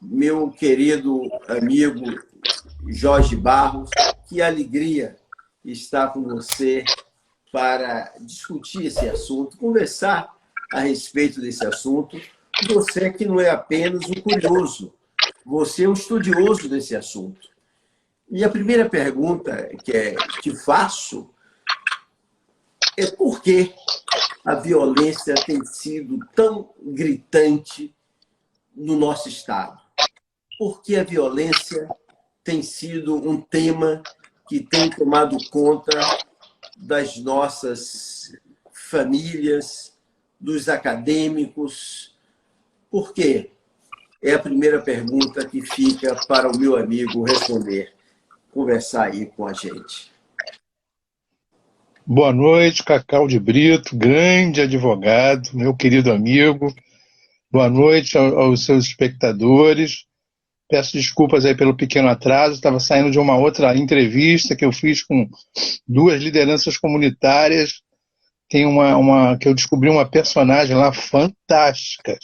meu querido amigo Jorge Barros. Que alegria estar com você para discutir esse assunto, conversar a respeito desse assunto. Você que não é apenas um curioso, você é um estudioso desse assunto. E a primeira pergunta que te faço é por que a violência tem sido tão gritante no nosso Estado? Por que a violência tem sido um tema que tem tomado conta das nossas famílias, dos acadêmicos? Por quê? É a primeira pergunta que fica para o meu amigo responder, conversar aí com a gente. Boa noite, Cacau de Brito, grande advogado, meu querido amigo. Boa noite aos seus espectadores. Peço desculpas aí pelo pequeno atraso, estava saindo de uma outra entrevista que eu fiz com duas lideranças comunitárias. Tem uma que eu descobri uma personagem lá fantástica.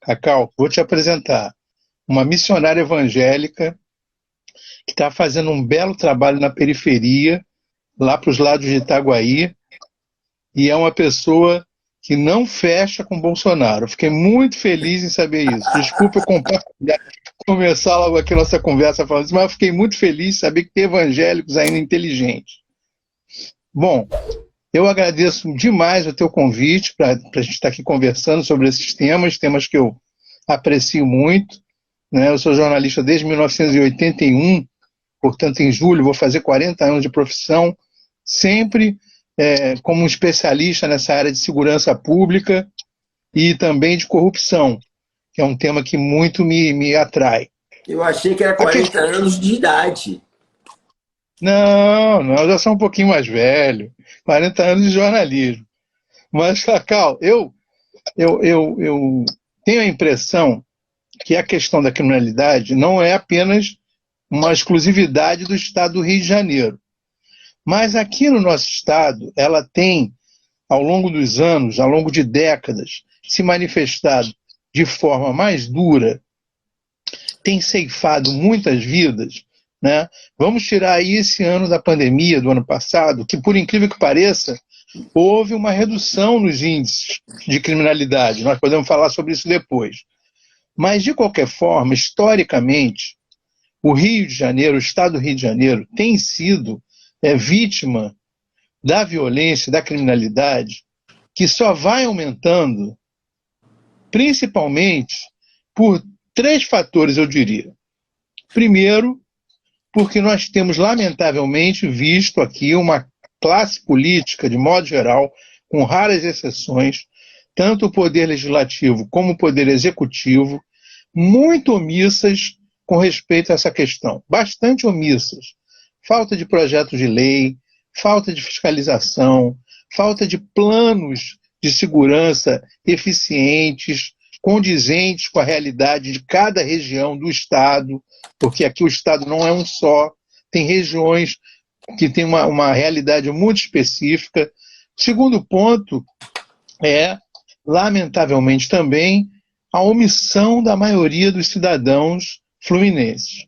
Cacau, vou te apresentar. Uma missionária evangélica que está fazendo um belo trabalho na periferia, lá para os lados de Itaguaí, e é uma pessoa que não fecha com Bolsonaro. Fiquei muito feliz em saber isso. Desculpa eu começar logo aqui a nossa conversa falando isso, mas eu fiquei muito feliz em saber que tem evangélicos ainda inteligentes. Bom, eu agradeço demais o teu convite para a gente estar aqui conversando sobre esses temas que eu aprecio muito, né? Eu sou jornalista desde 1981, portanto, em julho vou fazer 40 anos de profissão, sempre como um especialista nessa área de segurança pública e também de corrupção, que é um tema que muito me atrai. Eu achei que era 40 anos de idade. Não, eu já sou um pouquinho mais velho, 40 anos de jornalismo. Mas, Cacau, eu tenho a impressão que a questão da criminalidade não é apenas uma exclusividade do estado do Rio de Janeiro. Mas aqui no nosso estado, ela tem, ao longo dos anos, ao longo de décadas, se manifestado de forma mais dura, tem ceifado muitas vidas, né? Vamos tirar aí esse ano da pandemia, do ano passado, que, por incrível que pareça, houve uma redução nos índices de criminalidade. Nós podemos falar sobre isso depois. Mas, de qualquer forma, historicamente, o Rio de Janeiro, o estado do Rio de Janeiro, tem sido vítima da violência, da criminalidade, que só vai aumentando, principalmente por 3 fatores, eu diria. Primeiro, porque nós temos, lamentavelmente, visto aqui uma classe política, de modo geral, com raras exceções, tanto o poder legislativo como o poder executivo, muito omissas com respeito a essa questão, bastante omissas. Falta de projetos de lei, falta de fiscalização, falta de planos de segurança eficientes, condizentes com a realidade de cada região do Estado, porque aqui o Estado não é um só, tem regiões que têm uma realidade muito específica. O segundo ponto é, lamentavelmente também, a omissão da maioria dos cidadãos fluminenses.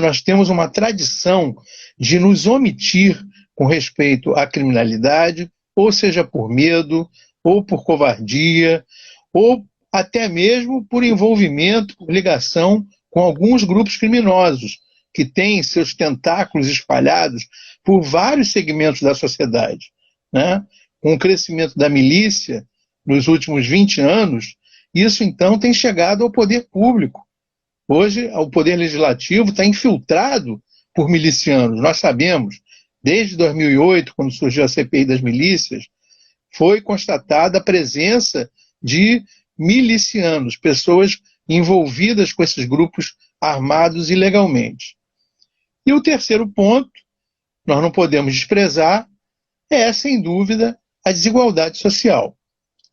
Nós temos uma tradição de nos omitir com respeito à criminalidade, ou seja por medo, ou por covardia, ou até mesmo por envolvimento, por ligação com alguns grupos criminosos, que têm seus tentáculos espalhados por vários segmentos da sociedade. Com o crescimento da milícia nos últimos 20 anos, isso então tem chegado ao poder público. Hoje, o poder legislativo está infiltrado por milicianos. Nós sabemos, desde 2008, quando surgiu a CPI das milícias, foi constatada a presença de milicianos, pessoas envolvidas com esses grupos armados ilegalmente. E o terceiro ponto, nós não podemos desprezar, é, sem dúvida, a desigualdade social.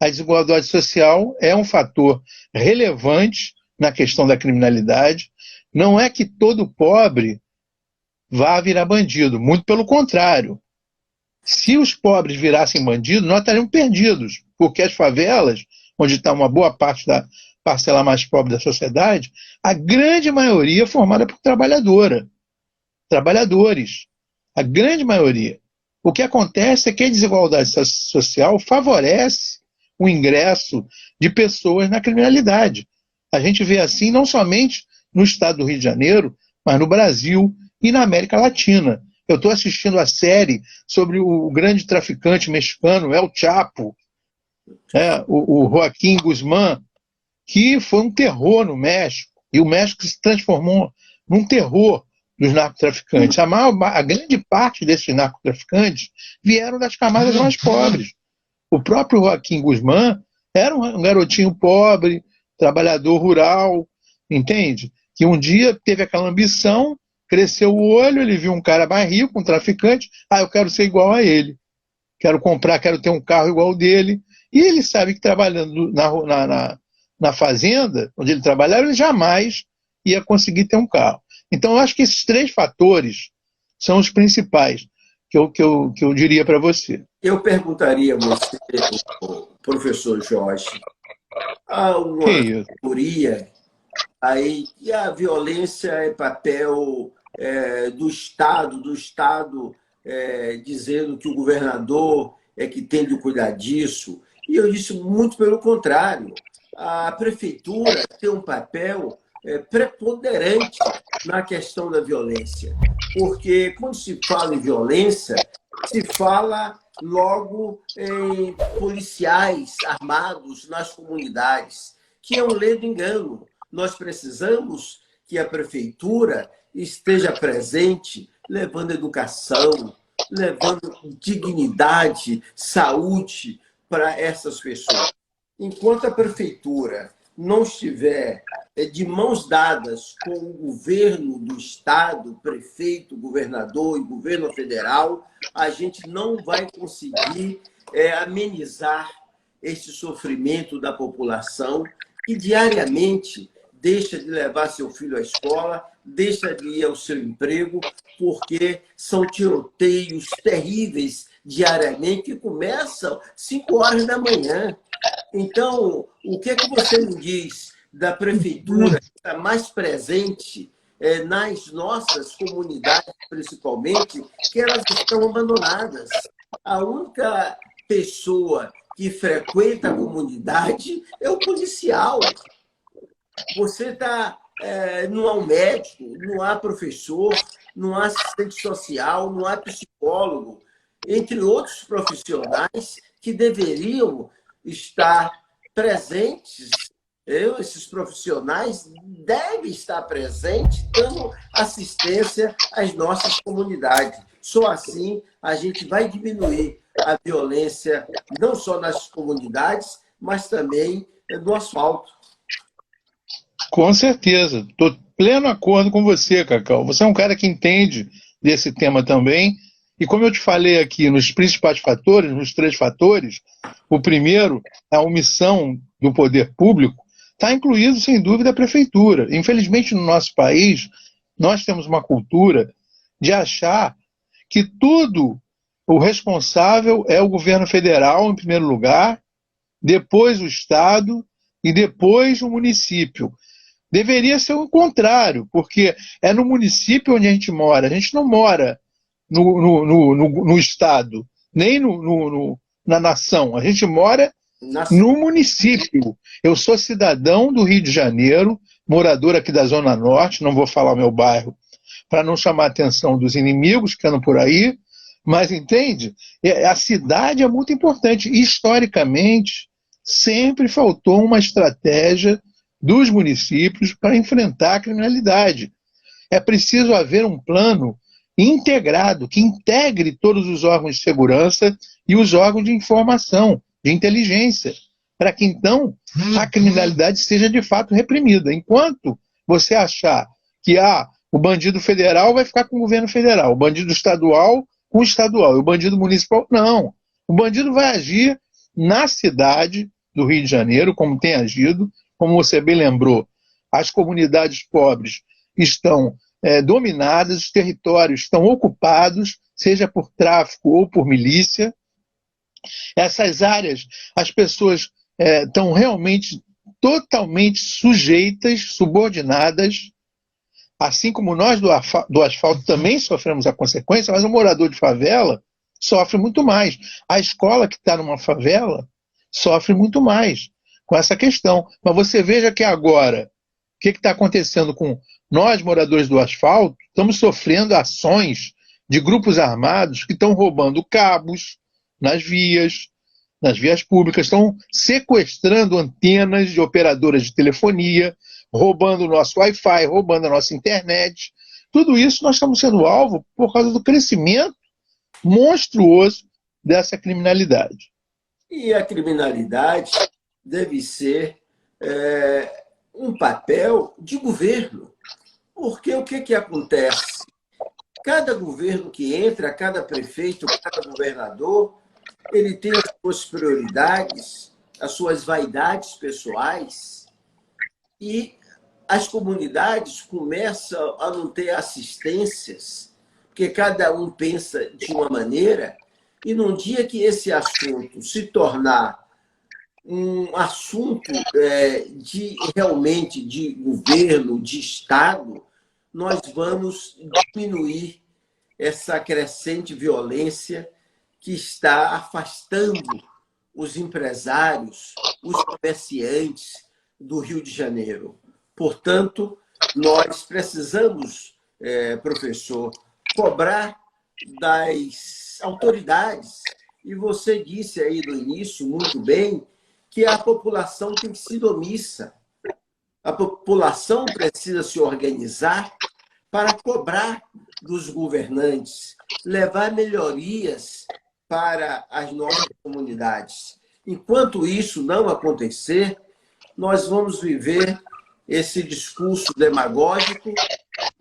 A desigualdade social é um fator relevante na questão da criminalidade. Não é que todo pobre vá virar bandido, muito pelo contrário. Se os pobres virassem bandidos, nós estaríamos perdidos, porque as favelas, onde está uma boa parte parcela mais pobre da sociedade, a grande maioria é formada por trabalhadores, a grande maioria. O que acontece é que a desigualdade social favorece o ingresso de pessoas na criminalidade. A gente vê assim não somente no estado do Rio de Janeiro, mas no Brasil e na América Latina. Eu estou assistindo a série sobre o grande traficante mexicano, El Chapo, o Joaquim Guzmán, que foi um terror no México, e o México se transformou num terror dos narcotraficantes. A grande parte desses narcotraficantes vieram das camadas mais pobres. O próprio Joaquim Guzmán era um garotinho pobre, trabalhador rural, entende? Que um dia teve aquela ambição, cresceu o olho, ele viu um cara mais rico, um traficante, eu quero ser igual a ele, quero ter um carro igual ao dele. E ele sabe que trabalhando na fazenda, onde ele trabalhava, ele jamais ia conseguir ter um carro. Então, eu acho que esses 3 fatores são os principais que eu diria para você. Eu perguntaria a você, professor Jorge, há uma teoria aí que a violência é papel do Estado, dizendo que o governador é que tem de cuidar disso. E eu disse muito pelo contrário. A prefeitura tem um papel preponderante na questão da violência. Porque quando se fala em violência, se fala logo em policiais armados nas comunidades, que é um ledo engano. Nós precisamos que a prefeitura esteja presente, levando educação, levando dignidade, saúde para essas pessoas. Enquanto a prefeitura não estiver de mãos dadas com o governo do Estado, prefeito, governador e governo federal, a gente não vai conseguir amenizar esse sofrimento da população que diariamente deixa de levar seu filho à escola, deixa de ir ao seu emprego, porque são tiroteios terríveis diariamente que começam 5 horas da manhã. Então, o que é que você me diz da prefeitura estar mais presente nas nossas comunidades, principalmente, que elas estão abandonadas? A única pessoa que frequenta a comunidade é o policial. Você não há um médico, não há professor, não há assistente social, não há psicólogo, entre outros profissionais que deveriam estar presentes. Esses profissionais devem estar presentes, dando assistência às nossas comunidades. Só assim a gente vai diminuir a violência, não só nas comunidades, mas também no asfalto. Com certeza. Estou pleno acordo com você, Cacau. Você é um cara que entende desse tema também. E como eu te falei aqui, nos principais fatores, nos 3 fatores, o primeiro, a omissão do poder público, está incluído, sem dúvida, a prefeitura. Infelizmente, no nosso país, nós temos uma cultura de achar que tudo, o responsável é o governo federal, em primeiro lugar, depois o Estado e depois o município. Deveria ser o contrário, porque é no município onde a gente mora. A gente não mora no Estado, nem na nação. A gente mora no município. Eu sou cidadão do Rio de Janeiro, morador aqui da Zona Norte, não vou falar o meu bairro para não chamar a atenção dos inimigos que andam por aí, mas entende? A cidade é muito importante. Historicamente, sempre faltou uma estratégia dos municípios para enfrentar a criminalidade. É preciso haver um plano integrado, que integre todos os órgãos de segurança e os órgãos de informação, de inteligência, para que então a criminalidade seja de fato reprimida. Enquanto você achar que o bandido federal vai ficar com o governo federal, o bandido estadual com o estadual, e o bandido municipal, não. O bandido vai agir na cidade do Rio de Janeiro, como tem agido, como você bem lembrou, as comunidades pobres estão dominadas, os territórios estão ocupados, seja por tráfico ou por milícia. Essas áreas, as pessoas estão realmente totalmente sujeitas, subordinadas, assim como nós do asfalto também sofremos a consequência, mas o morador de favela sofre muito mais. A escola que está numa favela sofre muito mais com essa questão. Mas você veja que agora, o que está acontecendo com nós, moradores do asfalto? Estamos sofrendo ações de grupos armados que estão roubando cabos nas vias públicas, estão sequestrando antenas de operadoras de telefonia, roubando o nosso Wi-Fi, roubando a nossa internet. Tudo isso nós estamos sendo alvo por causa do crescimento monstruoso dessa criminalidade. E a criminalidade deve ser um papel de governo. Porque o que acontece? Cada governo que entra, cada prefeito, cada governador, ele tem as suas prioridades, as suas vaidades pessoais, e as comunidades começam a não ter assistências, porque cada um pensa de uma maneira, e num dia que esse assunto se tornar um assunto realmente de governo, de Estado, nós vamos diminuir essa crescente violência que está afastando os empresários, os comerciantes do Rio de Janeiro. Portanto, nós precisamos, professor, cobrar das autoridades. E você disse aí no início, muito bem, que a população tem sido omissa. A população precisa se organizar para cobrar dos governantes, levar melhorias para as nossas comunidades. Enquanto isso não acontecer, nós vamos viver esse discurso demagógico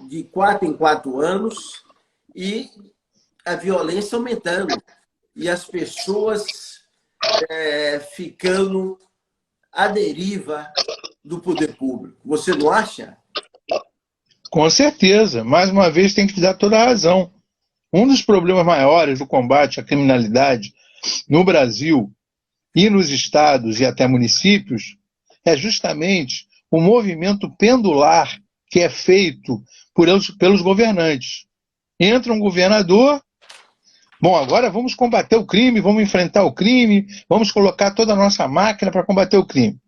de 4 em 4 anos e a violência aumentando e as pessoas ficando à deriva do poder público. Você não acha? Com certeza. Mais uma vez, tem que te dar toda a razão. Um dos problemas maiores do combate à criminalidade no Brasil e nos estados e até municípios é justamente o movimento pendular que é feito pelos governantes. Entra um governador, bom, agora vamos combater o crime, vamos enfrentar o crime, vamos colocar toda a nossa máquina para combater o crime.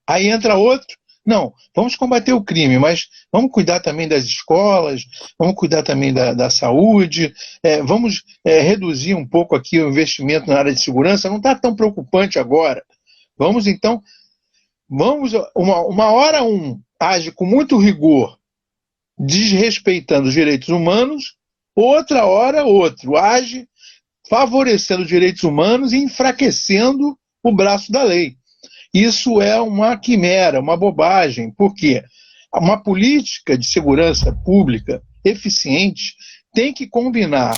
Aí entra outro, não, vamos combater o crime, mas vamos cuidar também das escolas, vamos cuidar também da saúde, vamos reduzir um pouco aqui o investimento na área de segurança, não está tão preocupante agora. Vamos então, uma hora age com muito rigor, desrespeitando os direitos humanos, outra hora outro age favorecendo os direitos humanos e enfraquecendo o braço da lei. Isso é uma quimera, uma bobagem, porque uma política de segurança pública eficiente tem que combinar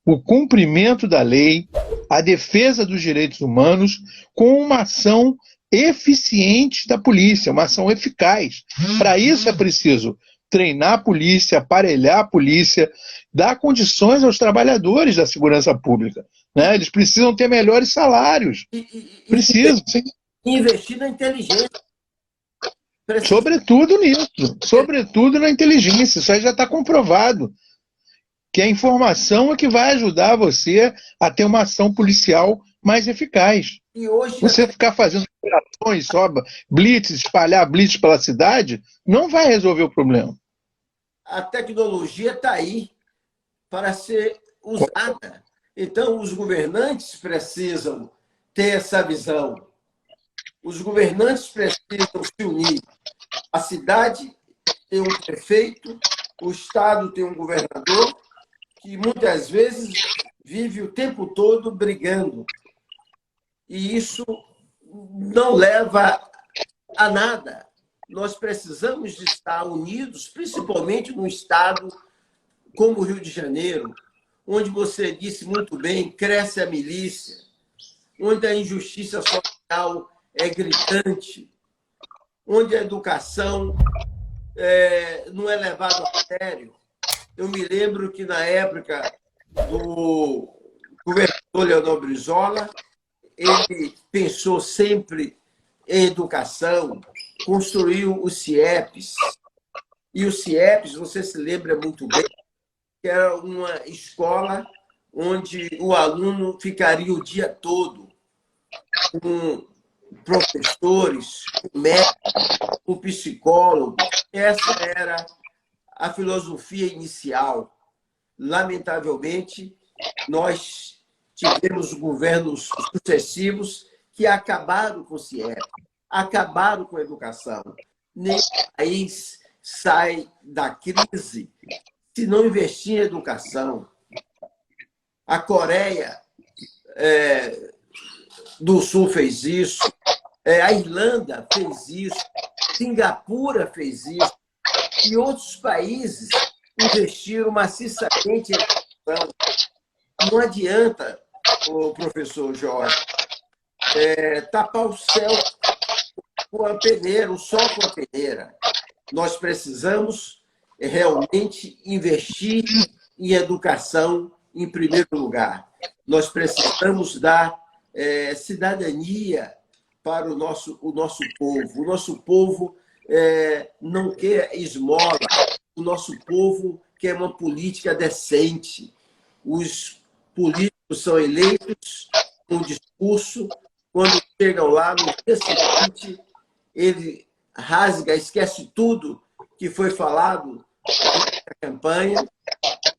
o cumprimento da lei, a defesa dos direitos humanos, com uma ação eficiente da polícia, uma ação eficaz. Para isso é preciso treinar a polícia, aparelhar a polícia, dar condições aos trabalhadores da segurança pública. Né? Eles precisam ter melhores salários. Precisam, sim. Investir na inteligência. Sobretudo nisso, sobretudo na inteligência. Isso aí já está comprovado. Que a informação é que vai ajudar você a ter uma ação policial mais eficaz. E hoje, você ficar fazendo operações, só blitz, espalhar blitz pela cidade, não vai resolver o problema. A tecnologia está aí para ser usada. Então, os governantes precisam ter essa visão. Os governantes precisam se unir. A cidade tem um prefeito, o Estado tem um governador, que muitas vezes vive o tempo todo brigando. E isso não leva a nada. Nós precisamos de estar unidos, principalmente num estado como o Rio de Janeiro, onde você disse muito bem, cresce a milícia, onde a injustiça social é gritante, onde a educação não é levada a sério. Eu me lembro que, na época do governador Leonel Brizola, ele pensou sempre em educação, construiu o CIEPS. E o CIEPS, você se lembra muito bem, que era uma escola onde o aluno ficaria o dia todo com professores, com médicos, com psicólogos. Essa era a filosofia inicial. Lamentavelmente, nós tivemos governos sucessivos que acabaram com o CIEP, acabaram com a educação. Nenhum país sai da crise se não investir em educação. A Coreia do Sul fez isso, a Irlanda fez isso, Singapura fez isso, e outros países investiram maciçamente em educação. Não adianta, o professor Jorge, tapar o céu com a peneira, o sol com a peneira. Nós precisamos realmente investir em educação em primeiro lugar. Nós precisamos dar cidadania para o nosso povo. O nosso povo não quer esmola, o nosso povo quer uma política decente. Os políticos são eleitos com discurso, quando chegam lá no dia seguinte, ele rasga, esquece tudo que foi falado na campanha,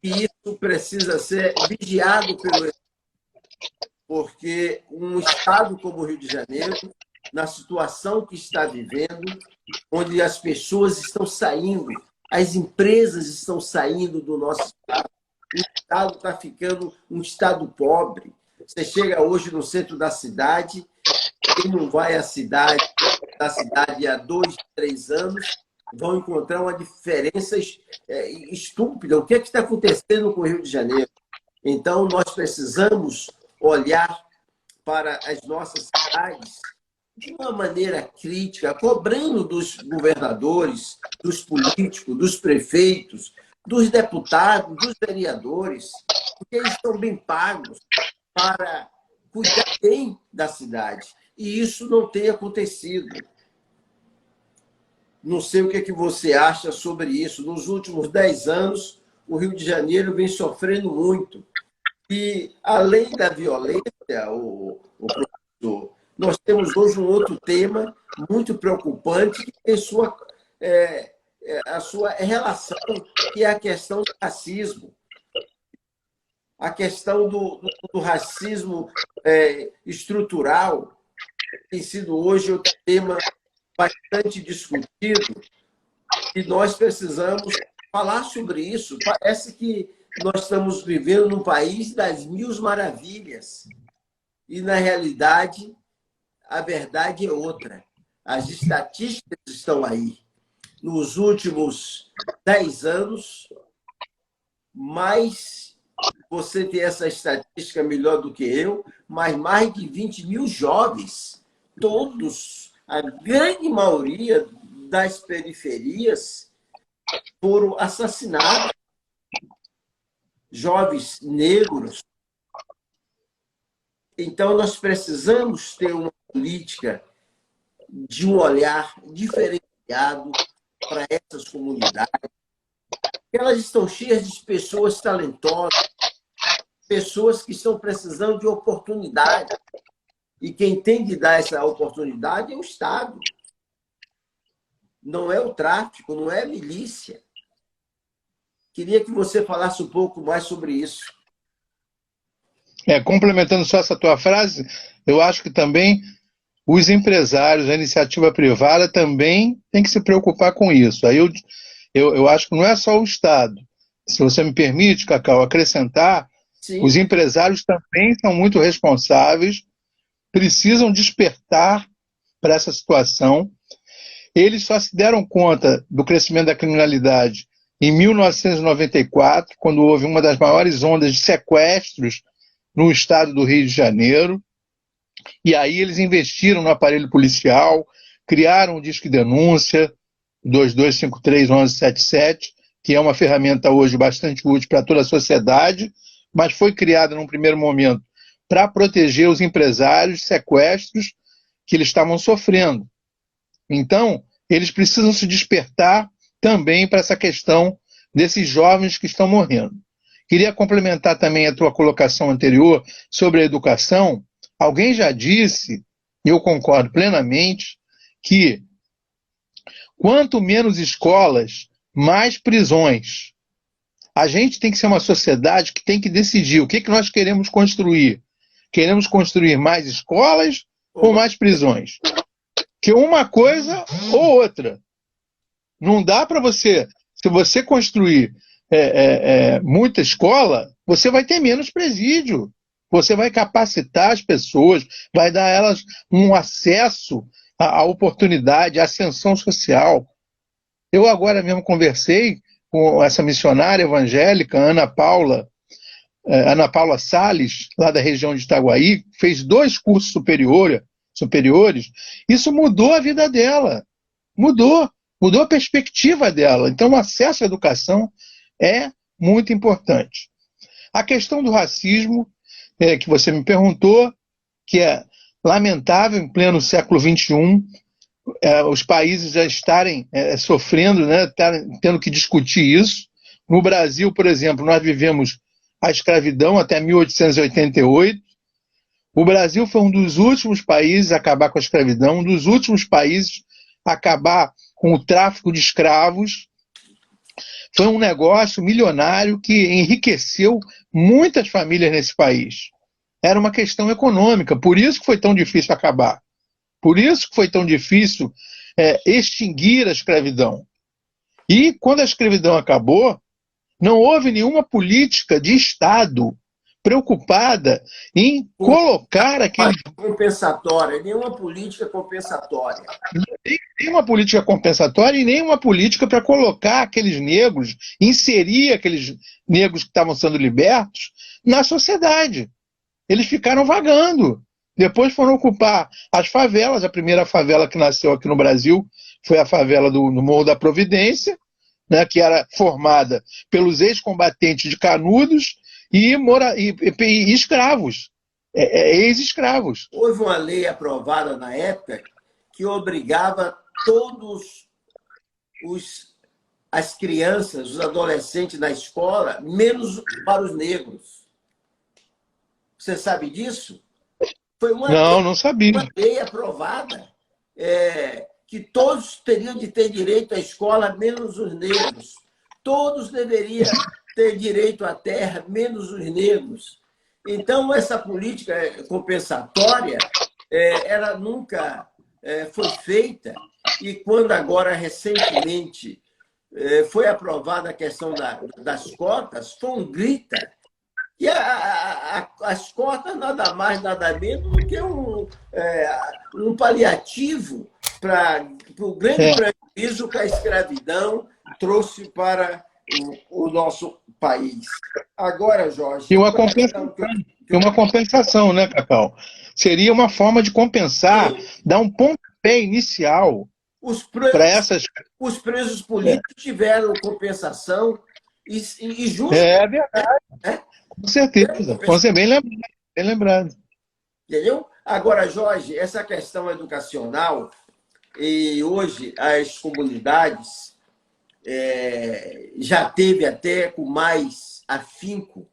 e isso precisa ser vigiado pelo porque um estado como o Rio de Janeiro, na situação que está vivendo, onde as pessoas estão saindo, as empresas estão saindo do nosso estado, o estado está ficando um estado pobre. Você chega hoje no centro da cidade, quem não vai à cidade, da cidade há 2, 3 anos, vão encontrar uma diferença estúpida. O que é que está acontecendo com o Rio de Janeiro? Então, nós precisamos olhar para as nossas cidades de uma maneira crítica, cobrando dos governadores, dos políticos, dos prefeitos, dos deputados, dos vereadores, porque eles estão bem pagos para cuidar bem da cidade. E isso não tem acontecido. Não sei o que você acha sobre isso. Nos últimos 10 anos, o Rio de Janeiro vem sofrendo muito. E, além da violência, o professor, nós temos hoje um outro tema muito preocupante, que tem a sua relação, que é a questão do racismo. A questão do racismo estrutural tem sido hoje outro tema bastante discutido, e nós precisamos falar sobre isso. Parece que nós estamos vivendo num país das mil maravilhas. E, na realidade, a verdade é outra. As estatísticas estão aí. Nos últimos 10 anos, você tem essa estatística melhor do que eu, mas mais de 20 mil jovens, todos, a grande maioria das periferias, foram assassinados. Jovens negros. Então, nós precisamos ter uma política de um olhar diferenciado para essas comunidades. Elas estão cheias de pessoas talentosas, pessoas que estão precisando de oportunidade. E quem tem que dar essa oportunidade é o Estado. Não é o tráfico, não é a milícia. Queria que você falasse um pouco mais sobre isso. Complementando só essa tua frase, eu acho que também os empresários, a iniciativa privada também tem que se preocupar com isso. Aí eu acho que não é só o Estado. Se você me permite, Cacau, acrescentar, sim, os empresários também são muito responsáveis, precisam despertar para essa situação. Eles só se deram conta do crescimento da criminalidade em 1994, quando houve uma das maiores ondas de sequestros no estado do Rio de Janeiro. E aí eles investiram no aparelho policial, criaram o Disque Denúncia, 2253-1177, que é uma ferramenta hoje bastante útil para toda a sociedade, mas foi criada num primeiro momento para proteger os empresários de sequestros que eles estavam sofrendo. Então, eles precisam se despertar também para essa questão desses jovens que estão morrendo. Queria complementar também a tua colocação anterior sobre a educação. Alguém já disse, e eu concordo plenamente, que quanto menos escolas, mais prisões. A gente tem que ser uma sociedade que tem que decidir o que nós queremos construir. Queremos construir mais escolas ou mais prisões? Que uma coisa ou outra. Não dá para você, se você construir muita escola, você vai ter menos presídio. Você vai capacitar as pessoas, vai dar a elas um acesso à oportunidade, à ascensão social. Eu agora mesmo conversei com essa missionária evangélica, Ana Paula Salles, lá da região de Itaguaí, fez 2 cursos superiores. Isso mudou a vida dela. Mudou a perspectiva dela. Então, o acesso à educação é muito importante. A questão do racismo, que você me perguntou, que é lamentável em pleno século XXI, os países já estarem sofrendo, né, tendo que discutir isso. No Brasil, por exemplo, nós vivemos a escravidão até 1888. O Brasil foi um dos últimos países a acabar com a escravidão, um dos últimos países a acabar com o tráfico de escravos. Foi um negócio milionário que enriqueceu muitas famílias nesse país. Era uma questão econômica, por isso que foi tão difícil acabar. Por isso que foi tão difícil extinguir a escravidão. E quando a escravidão acabou, não houve nenhuma política de Estado preocupada em colocar aquele... Compensatória, nenhuma política compensatória. Nem uma política compensatória e nem uma política para colocar aqueles negros, inserir aqueles negros que estavam sendo libertos na sociedade. Eles ficaram vagando. Depois foram ocupar as favelas. A primeira favela que nasceu aqui no Brasil foi a favela do Morro da Providência, né, que era formada pelos ex-combatentes de Canudos e escravos, ex-escravos. Houve uma lei aprovada na época que obrigava todos as crianças, os adolescentes na escola, menos para os negros. Você sabe disso? Foi não sabia. Uma lei aprovada que todos teriam de ter direito à escola, menos os negros. Todos deveriam ter direito à terra, menos os negros. Então, essa política compensatória, ela nunca foi feita, e quando agora, recentemente, foi aprovada a questão das cotas, foi um grita. E as cotas nada mais, nada menos do que um paliativo para o grande prejuízo que a escravidão trouxe para o nosso país. Agora, Jorge... E uma compensação, né, Cacau? Seria uma forma de compensar, dar um pontapé inicial para essas... Os presos políticos tiveram compensação e justa. É verdade. Com certeza. Você é bem lembrado. Entendeu? Agora, Jorge, essa questão educacional, e hoje as comunidades já teve até com mais afinco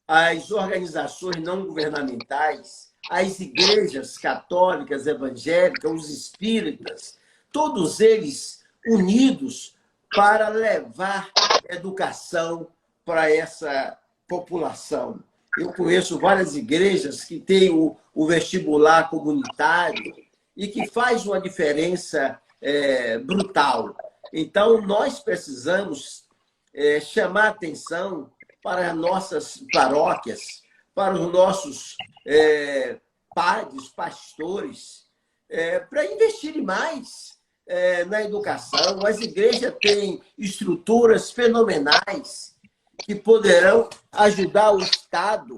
as organizações não governamentais, as igrejas católicas, evangélicas, os espíritas, todos eles unidos para levar educação para essa população. Eu conheço várias igrejas que têm o vestibular comunitário e que faz uma diferença brutal. Então, nós precisamos chamar atenção para as nossas paróquias, para os nossos padres, pastores, para investirem mais na educação. As igrejas têm estruturas fenomenais que poderão ajudar o Estado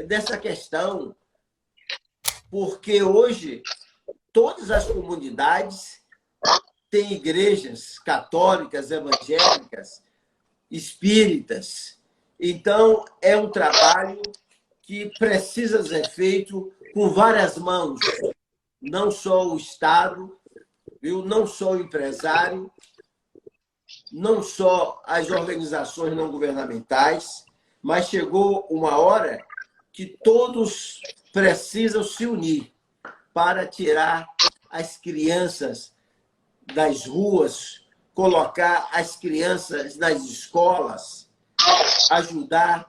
dessa questão, porque hoje todas as comunidades têm igrejas católicas, evangélicas, espíritas. Então, é um trabalho que precisa ser feito com várias mãos, não só o Estado, viu? Não só o empresário, não só as organizações não governamentais, mas chegou uma hora que todos precisam se unir para tirar as crianças das ruas, colocar as crianças nas escolas, ajudar,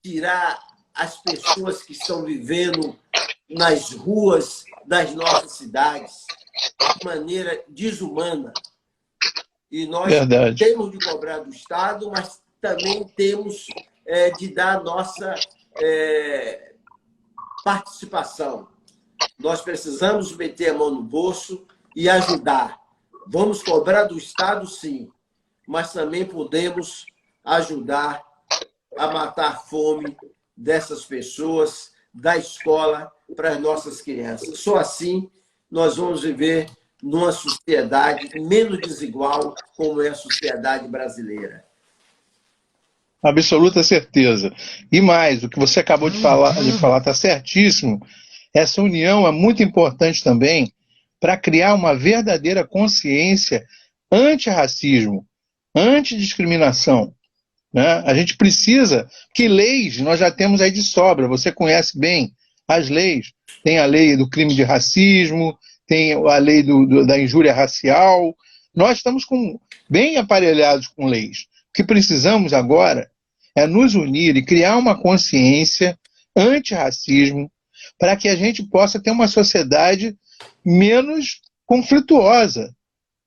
tirar as pessoas que estão vivendo nas ruas das nossas cidades de maneira desumana. E nós temos de cobrar do Estado, mas também temos de dar a nossa participação. Nós precisamos meter a mão no bolso e ajudar. Vamos cobrar do Estado, sim, mas também podemos ajudar a matar a fome dessas pessoas, da escola para as nossas crianças. Só assim nós vamos viver numa sociedade menos desigual como é a sociedade brasileira. Absoluta certeza. E mais, o que você acabou de falar está certíssimo. Essa união é muito importante também para criar uma verdadeira consciência anti-racismo, anti-discriminação. Né? A gente precisa, que leis nós já temos aí de sobra, você conhece bem as leis. Tem a lei do crime de racismo, tem a lei da injúria racial. Nós estamos bem aparelhados com leis. O que precisamos agora é nos unir e criar uma consciência anti-racismo para que a gente possa ter uma sociedade menos conflituosa,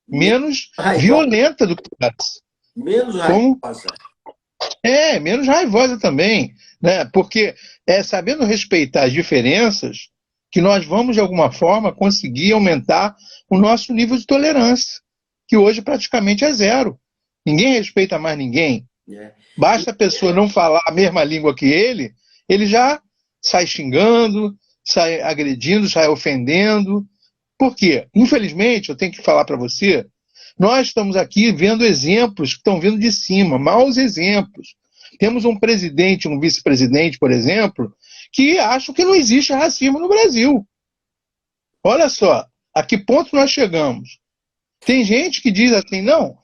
menos violenta do que antes. Menos raivosa. Menos raivosa também, né? Porque sabendo respeitar as diferenças que nós vamos, de alguma forma, conseguir aumentar o nosso nível de tolerância, que hoje praticamente é zero. Ninguém respeita mais ninguém. Basta a pessoa não falar a mesma língua que ele já sai xingando, sai agredindo, sai ofendendo. Por quê? Infelizmente, eu tenho que falar para você, nós estamos aqui vendo exemplos que estão vindo de cima, maus exemplos. Temos um presidente, um vice-presidente, por exemplo, que acham que não existe racismo no Brasil. Olha só, a que ponto nós chegamos. Tem gente que diz assim, não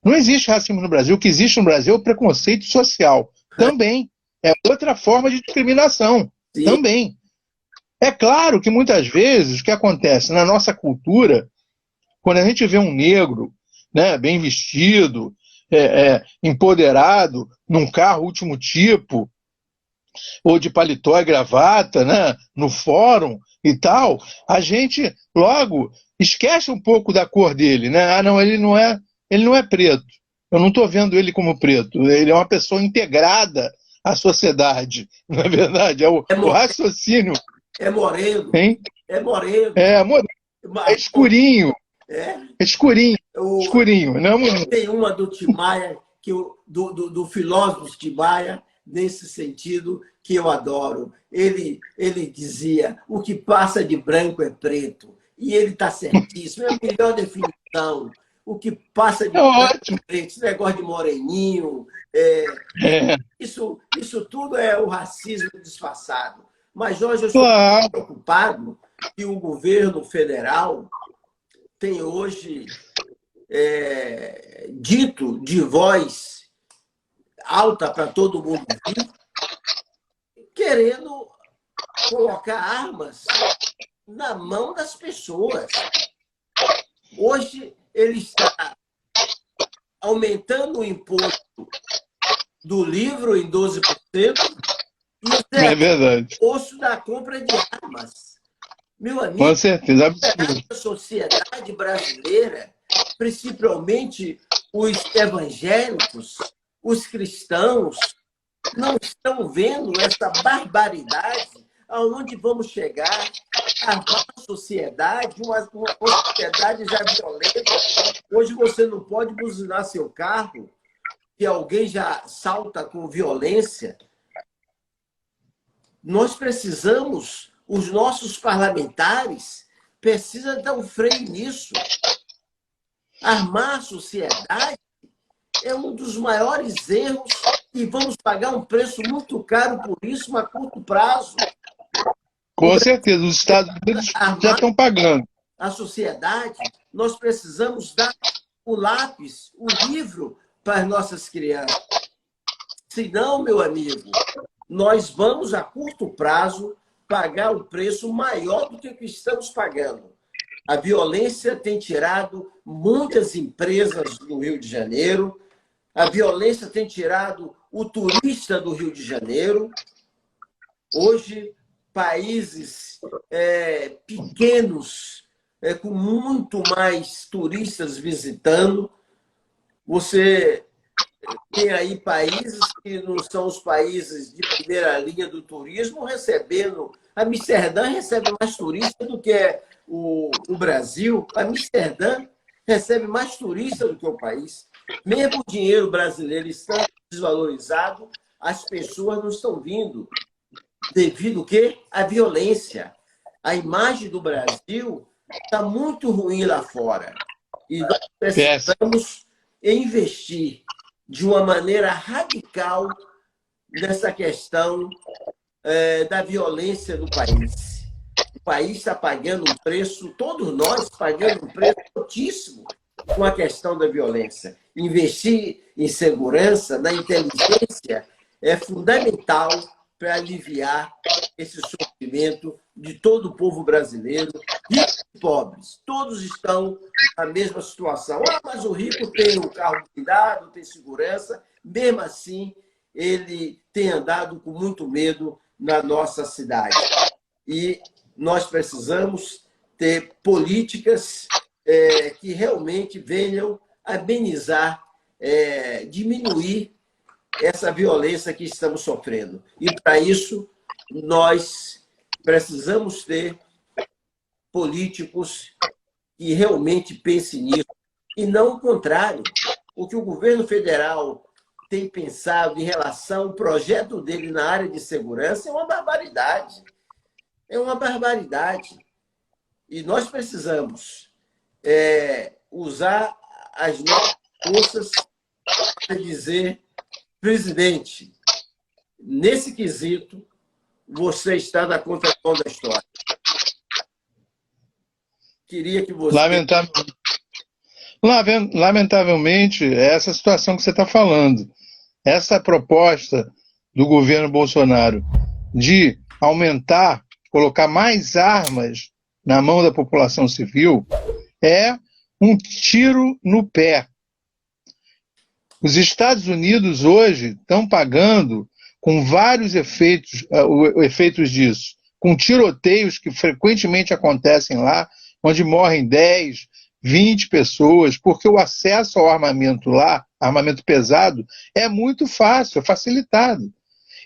existe racismo no Brasil, o que existe no Brasil é o preconceito social. Também. É outra forma de discriminação. Sim. Também. É claro que muitas vezes o que acontece na nossa cultura, quando a gente vê um negro, né, bem vestido, empoderado, num carro último tipo, ou de paletó e gravata, né, no fórum e tal, a gente logo esquece um pouco da cor dele, né? Ah, não, ele não é preto. Eu não estou vendo ele como preto. Ele é uma pessoa integrada à sociedade, não é verdade? O raciocínio. É moreno. Hein? É moreno. É moreno. É escurinho. É escurinho. Escurinho. Não, tem uma do Timaya, do filósofo Timaya, nesse sentido, que eu adoro. Ele dizia, o que passa de branco é preto. E ele está certíssimo. É a melhor definição. O que passa de branco é preto. Esse negócio de moreninho. Isso tudo é o racismo disfarçado. Mas hoje eu estou preocupado que o governo federal tem hoje dito de voz alta para todo mundo ouvir, querendo colocar armas na mão das pessoas. Hoje ele está aumentando o imposto do livro em 12% e o osso da compra de armas. Meu amigo, com certeza, a sociedade brasileira, principalmente os evangélicos, os cristãos, não estão vendo essa barbaridade aonde vamos chegar, armar a sociedade, uma sociedade já violenta. Hoje você não pode buzinar seu carro e alguém já salta com violência. Nós precisamos, os nossos parlamentares precisam dar um freio nisso. Armar a sociedade é um dos maiores erros e vamos pagar um preço muito caro por isso a curto prazo. O Com Brasil certeza, os Estados Unidos já armar estão pagando. a sociedade, nós precisamos dar o lápis, o livro para as nossas crianças. Senão, meu amigo, nós vamos, a curto prazo, pagar um preço maior do que o que estamos pagando. A violência tem tirado muitas empresas do Rio de Janeiro, a violência tem tirado o turista do Rio de Janeiro. Hoje, países pequenos, com muito mais turistas visitando, você tem aí países que não são os países de primeira linha do turismo recebendo. Amsterdã recebe mais turistas do que o Brasil. Amsterdã recebe mais turistas do que o país. Mesmo o dinheiro brasileiro estando desvalorizado, as pessoas não estão vindo. Devido ao quê? À violência. A imagem do Brasil está muito ruim lá fora. E nós precisamos investir de uma maneira radical nessa questão da violência do país. O país está pagando um preço, todos nós pagando um preço altíssimo com a questão da violência. Investir em segurança, na inteligência, é fundamental para aliviar esse sofrimento de todo o povo brasileiro, ricos e pobres. Todos estão na mesma situação. Ah, mas o rico tem um carro blindado, tem segurança. Mesmo assim, ele tem andado com muito medo na nossa cidade. E nós precisamos ter políticas que realmente venham amenizar, diminuir essa violência que estamos sofrendo. E, para isso, nós precisamos ter políticos que realmente pensem nisso, e não o contrário. O que o governo federal tem pensado em relação ao projeto dele na área de segurança é uma barbaridade. É uma barbaridade. E nós precisamos usar as nossas forças para dizer: presidente, nesse quesito, você está na contramão da história. Queria que você... Lamentavelmente, é essa situação que você está falando. Essa proposta do governo Bolsonaro de aumentar, colocar mais armas na mão da população civil, é um tiro no pé. Os Estados Unidos hoje estão pagando com vários efeitos disso, com tiroteios que frequentemente acontecem lá, onde morrem 10, 20 pessoas, porque o acesso ao armamento lá, armamento pesado, é muito fácil, é facilitado.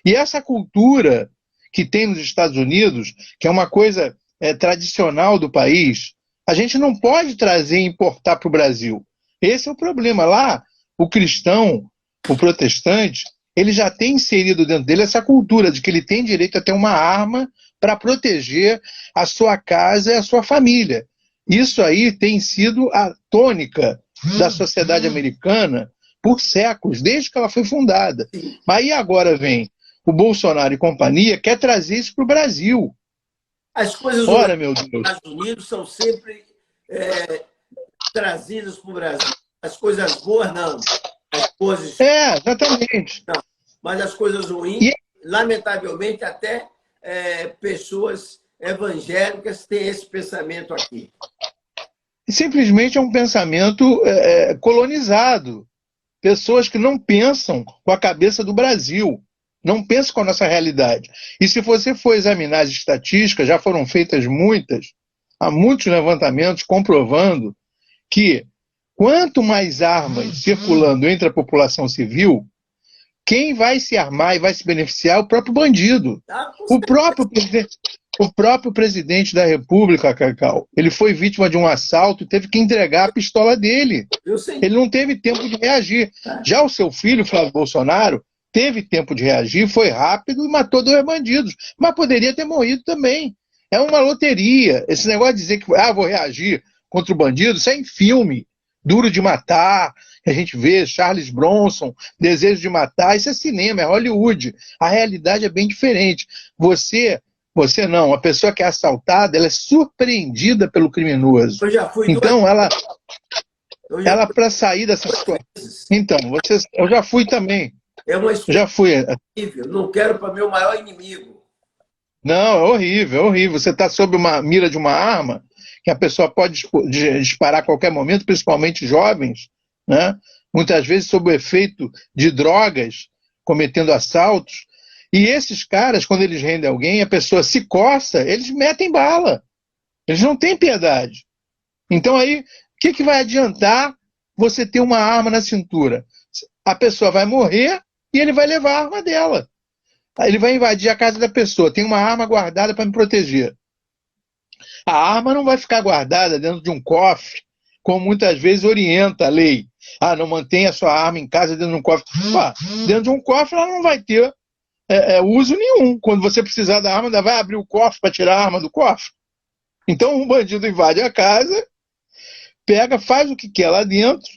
E essa cultura que tem nos Estados Unidos, que é uma coisa tradicional do país, a gente não pode trazer e importar para o Brasil. Esse é o problema. Lá, o cristão, o protestante, ele já tem inserido dentro dele essa cultura de que ele tem direito a ter uma arma para proteger a sua casa e a sua família. Isso aí tem sido a tônica da sociedade americana por séculos, desde que ela foi fundada. Mas aí agora vem o Bolsonaro e companhia, quer trazer isso para o Brasil. As coisas Ora, meu Deus, dos Estados Unidos são sempre trazidas para o Brasil. As coisas boas, não. As coisas... exatamente. Não. Mas as coisas ruins, lamentavelmente, até pessoas evangélicas têm esse pensamento aqui. Simplesmente é um pensamento colonizado. Pessoas que não pensam com a cabeça do Brasil, não pensam com a nossa realidade. E se você for examinar as estatísticas, já foram feitas há muitos levantamentos comprovando que quanto mais armas circulando entre a população civil, quem vai se armar e vai se beneficiar é o próprio bandido. O próprio presidente da República, Cacau, ele foi vítima de um assalto e teve que entregar a pistola dele. Ele não teve tempo de reagir. Já o seu filho, Flávio Bolsonaro, teve tempo de reagir, foi rápido e matou 2 bandidos. Mas poderia ter morrido também. É uma loteria. Esse negócio de dizer que vou reagir contra o bandido, isso é em filme. Duro de Matar, que a gente vê, Charles Bronson, Desejo de Matar, isso é cinema, é Hollywood. A realidade é bem diferente. Você Você não, a pessoa que é assaltada, ela é surpreendida pelo criminoso. Eu já fui Então, duas ela para sair dessa situação. vezes. Então, eu já fui também. É uma Eu já fui. horrível. Não quero para meu maior inimigo. Não, é horrível, é horrível. Você está sob uma mira de uma arma que a pessoa pode disparar a qualquer momento, principalmente jovens, né? Muitas vezes sob o efeito de drogas, cometendo assaltos. E esses caras, quando eles rendem alguém, a pessoa se coça, eles metem bala. Eles não têm piedade. Então aí, o que vai adiantar você ter uma arma na cintura? A pessoa vai morrer e ele vai levar a arma dela. Ele vai invadir a casa da pessoa, tem uma arma guardada para me proteger. A arma não vai ficar guardada dentro de um cofre, como muitas vezes orienta a lei. Ah, não mantenha a sua arma em casa dentro de um cofre. Dentro de um cofre ela não vai ter uso nenhum. Quando você precisar da arma, ainda vai abrir o cofre para tirar a arma do cofre. Então um bandido invade a casa, pega, faz o que quer lá dentro,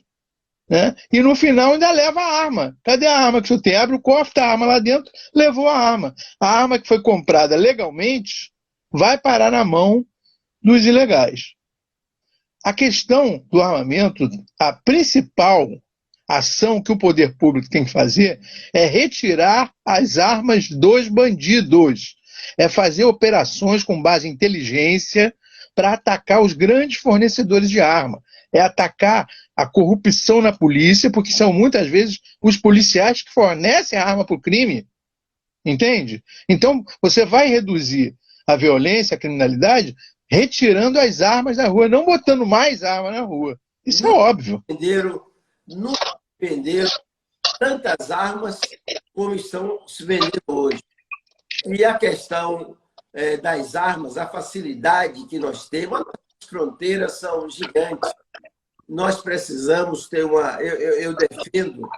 né? E no final ainda leva a arma. Cadê a arma que você tem? Abre o cofre, tá a arma lá dentro, levou a arma. A arma que foi comprada legalmente vai parar na mão dos ilegais. A questão do armamento, a principal ação que o poder público tem que fazer é retirar as armas dos bandidos. É fazer operações com base em inteligência para atacar os grandes fornecedores de arma. É atacar a corrupção na polícia, porque são muitas vezes os policiais que fornecem a arma para o crime. Entende? Então, você vai reduzir a violência, a criminalidade, retirando as armas da rua, não botando mais armas na rua. Isso é óbvio. Nunca venderam tantas armas como estão se vendendo hoje. E a questão das armas, a facilidade que nós temos, as fronteiras são gigantes. Nós precisamos ter uma... Eu defendo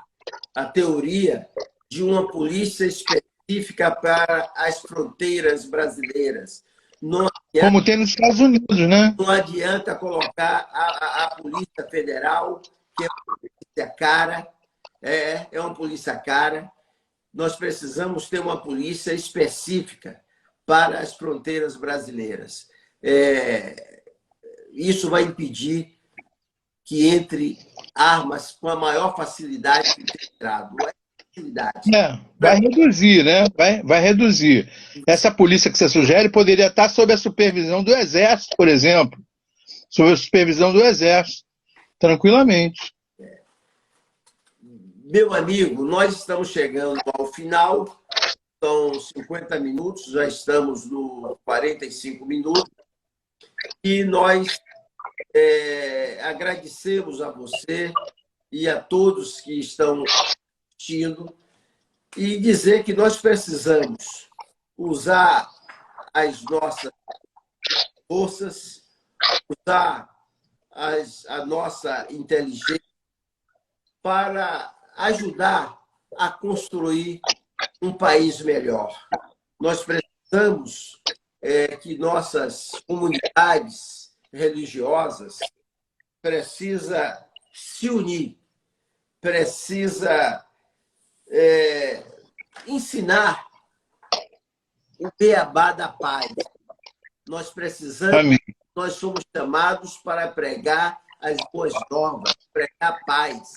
a teoria de uma polícia específica para as fronteiras brasileiras. Como tem nos Estados Unidos, né? Não adianta colocar a Polícia Federal, que é uma polícia cara, é uma polícia cara. Nós precisamos ter uma polícia específica para as fronteiras brasileiras. Isso vai impedir que entre armas com a maior facilidade que tem entrado. Vai reduzir, né? Vai reduzir. Essa polícia que você sugere poderia estar sob a supervisão do Exército, por exemplo. Sob a supervisão do Exército, tranquilamente. Meu amigo, nós estamos chegando ao final. São 50 minutos, já estamos no 45 minutos. E nós agradecemos a você e a todos que estão assistindo e dizer que nós precisamos usar as nossas forças, usar a nossa inteligência para ajudar a construir um país melhor. Nós precisamos que nossas comunidades religiosas precisam se unir, precisa ensinar o beabá da paz. Nós precisamos, Amém. Nós somos chamados para pregar as boas novas, pregar paz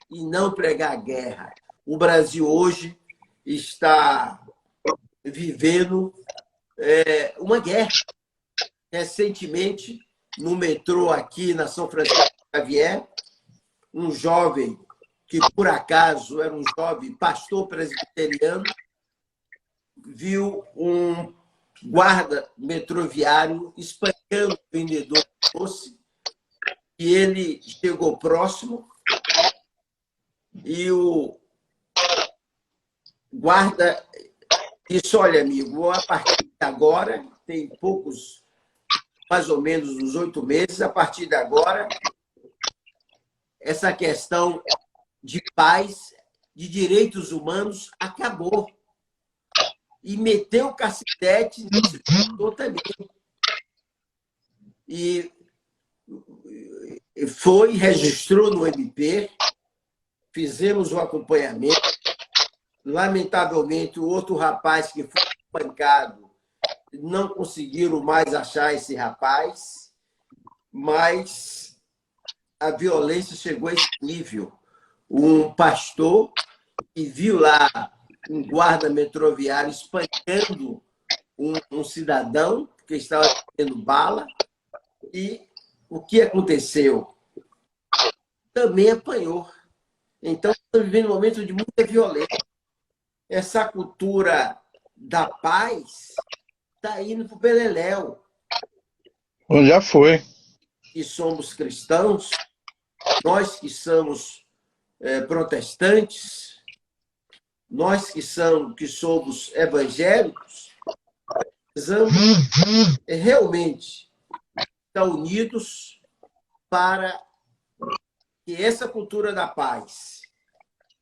e não pregar guerra. O Brasil hoje está vivendo uma guerra. Recentemente, no metrô aqui na São Francisco Xavier, um jovem que, por acaso, era um jovem pastor presbiteriano, viu um guarda metroviário espancando o vendedor de doce, e ele chegou próximo e o guarda disse: olha, amigo, a partir de agora, tem poucos, mais ou menos uns 8 meses, a partir de agora, essa questão de paz, de direitos humanos, acabou. E meteu o cacetete nesse setor também. E foi, registrou no MP, fizemos o acompanhamento. Lamentavelmente, o outro rapaz que foi espancado não conseguiram mais achar esse rapaz, mas a violência chegou a esse nível. Um pastor que viu lá um guarda metroviário espancando um cidadão que estava tendo bala, e o que aconteceu? Também apanhou. Então, estamos vivendo um momento de muita violência. Essa cultura da paz está indo para o beleléu. Já foi. E somos cristãos, nós que somos protestantes, nós que somos evangélicos, precisamos realmente estar unidos para que essa cultura da paz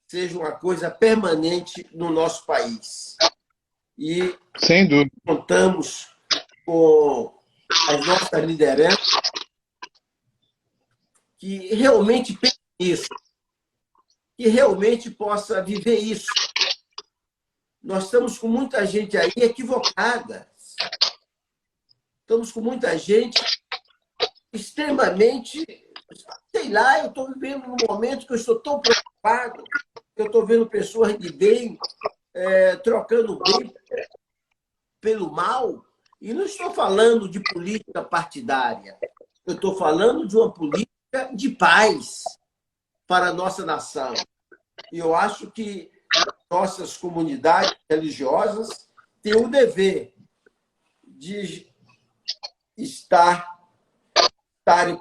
seja uma coisa permanente no nosso país. E sem dúvida, contamos com as nossas lideranças que realmente pensem nisso, que realmente possa viver isso. Nós estamos com muita gente aí equivocada. Estamos com muita gente extremamente... Sei lá, eu estou vivendo num momento que eu estou tão preocupado, que eu estou vendo pessoas de bem trocando bem pelo mal. E não estou falando de política partidária. Eu estou falando de uma política de paz para a nossa nação. E eu acho que nossas comunidades religiosas têm o dever de estarem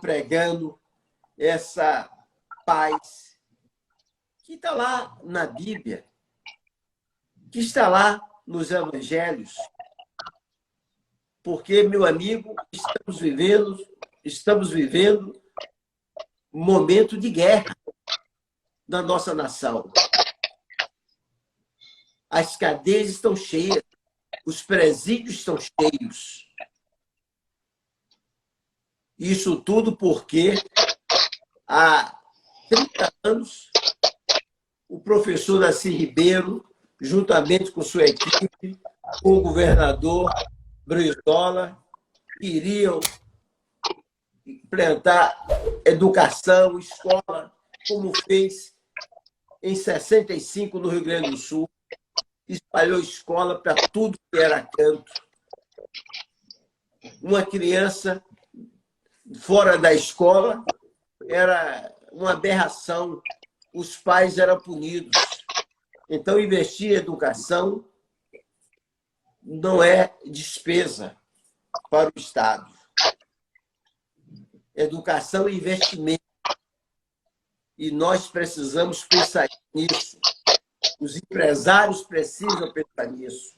pregando essa paz que está lá na Bíblia, que está lá nos evangelhos. Porque, meu amigo, estamos vivendo um momento de guerra na nossa nação. As cadeias estão cheias, os presídios estão cheios. Isso tudo porque há 30 anos o professor Darcy Ribeiro, juntamente com sua equipe, com o governador Brizola, queriam implantar educação, escola, como fez em 65 no Rio Grande do Sul. Espalhou escola para tudo que era canto. Uma criança fora da escola era uma aberração. Os pais eram punidos. Então, investir em educação não é despesa para o Estado. Educação é investimento. E nós precisamos pensar nisso. Os empresários precisam pensar nisso.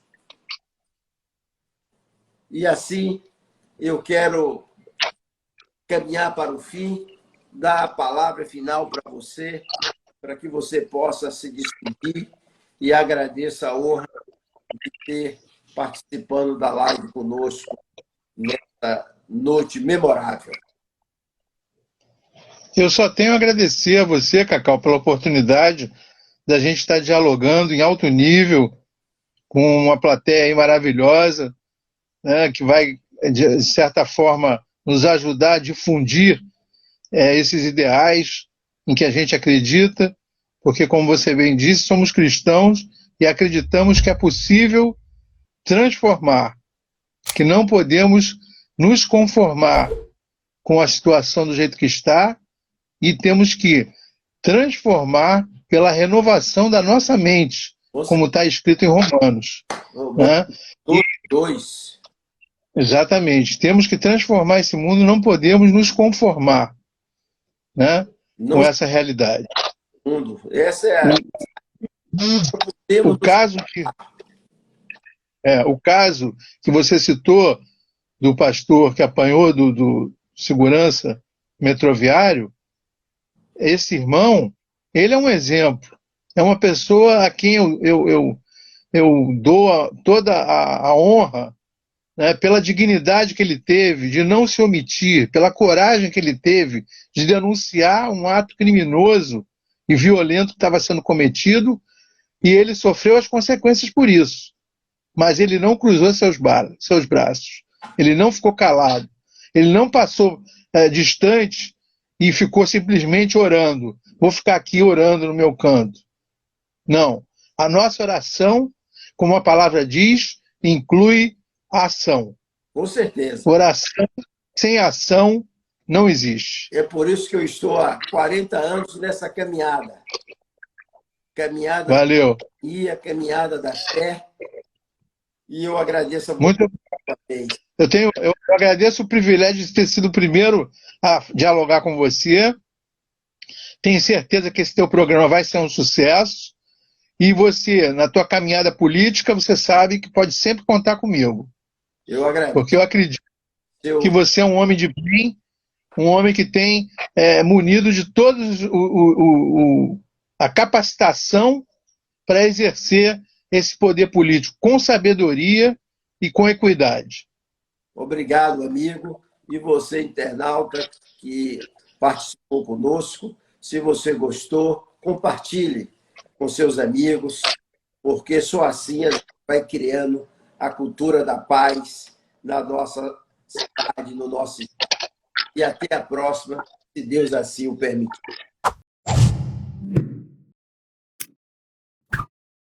E assim, eu quero caminhar para o fim, dar a palavra final para você, para que você possa se despedir, e agradeço a honra de ter participando da live conosco nessa noite memorável. Eu só tenho a agradecer a você, Cacau, pela oportunidade da gente estar dialogando em alto nível com uma plateia aí maravilhosa, né, que vai, de certa forma, nos ajudar a difundir esses ideais em que a gente acredita, porque, como você bem disse, somos cristãos e acreditamos que é possível transformar, que não podemos nos conformar com a situação do jeito que está e temos que transformar pela renovação da nossa mente, como está escrito em Romanos. Né? 2. Exatamente. Temos que transformar esse mundo, não podemos nos conformar, né, com essa realidade. Essa é a... O caso que você citou do pastor que apanhou do segurança metroviário, esse irmão, ele é um exemplo. É uma pessoa a quem eu dou toda a honra, né, pela dignidade que ele teve de não se omitir, pela coragem que ele teve de denunciar um ato criminoso e violento que estava sendo cometido, e ele sofreu as consequências por isso. mas ele não cruzou seus braços. Ele não ficou calado. Ele não passou distante e ficou simplesmente orando. Vou ficar aqui orando no meu canto. Não. A nossa oração, como a palavra diz, inclui ação. Com certeza. Oração sem ação não existe. É por isso que eu estou há 40 anos nessa caminhada. Caminhada Valeu. e a caminhada da fé. E eu agradeço a você. Muito eu agradeço o privilégio de ter sido o primeiro a dialogar com você. Tenho certeza que esse teu programa vai ser um sucesso. E você, na tua caminhada política, você sabe que pode sempre contar comigo. Eu agradeço. Porque eu acredito que você é um homem de bem, um homem que tem munido de todos a capacitação para exercer esse poder político com sabedoria e com equidade. Obrigado, amigo. E você, internauta, que participou conosco. Se você gostou, compartilhe com seus amigos, porque só assim a gente vai criando a cultura da paz na nossa cidade, no nosso estado. E até a próxima, se Deus assim o permitir.